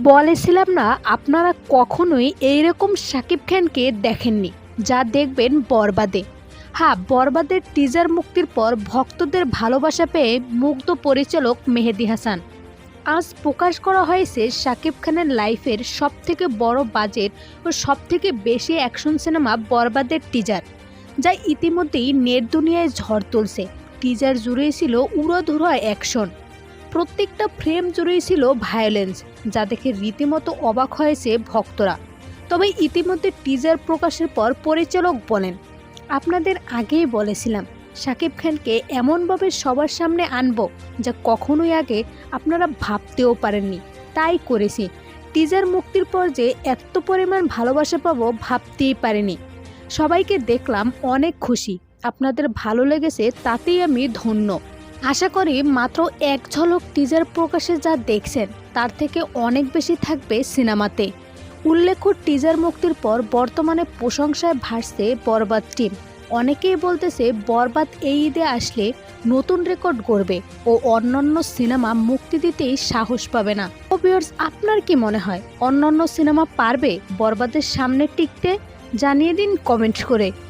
বলেছিলাম না আপনারা কখনোই এইরকম শাকিব খানকে দেখেননি যা দেখবেন বরবাদে। হ্যাঁ, বরবাদের টিজার মুক্তির পর ভক্তদের ভালোবাসা পেয়ে মুগ্ধ পরিচালক মেহেদী হাসান। আজ প্রকাশ করা হয়েছে শাকিব খানের লাইফের সবথেকে বড় বাজেট ও সবথেকে বেশি অ্যাকশন সিনেমা বরবাদের টিজার, যা ইতিমধ্যেই নেট দুনিয়ায় ঝড় তুলছে। টিজার জুড়েই ছিল উড়োধুরো অ্যাকশন, প্রত্যেকটা ফ্রেম জুড়েই ছিল ভায়োলেন্স, যা দেখে রীতিমতো অবাক হয়েছে ভক্তরা। তবে ইতিমধ্যে টিজার প্রকাশের পর পরিচালক বলেন, আপনাদের আগেই বলেছিলাম শাকিব খানকে এমনভাবে সবার সামনে আনবো যা কখনোই আগে আপনারা ভাবতেও পারেননি, তাই করেছি। টিজার মুক্তির পর যে এত পরিমাণ ভালোবাসা পাবো ভাবতেই পারিনি। সবাইকে দেখলাম, অনেক খুশি, আপনাদের ভালো লেগেছে তাতেই আমি ধন্য। আশা করি মাত্র এক ঝলক টিজার প্রকাশে যা দেখছেন তার থেকে অনেক বেশি থাকবে সিনেমাতে। উল্লেখ্য, টিজার মুক্তির পর বর্তমানে প্রশংসায় ভাসছে বরবাদ টিম। অনেকেই বলতেছে বরবাদ এই ঈদে আসলে নতুন রেকর্ড গড়বে ও অন্যান্য সিনেমা মুক্তি দিতেই সাহস পাবে না। ভিউয়ার্স, আপনার কি মনে হয় অন্যান্য সিনেমা পারবে বরবাদের সামনে টিকতে? জানিয়ে দিন কমেন্ট করে।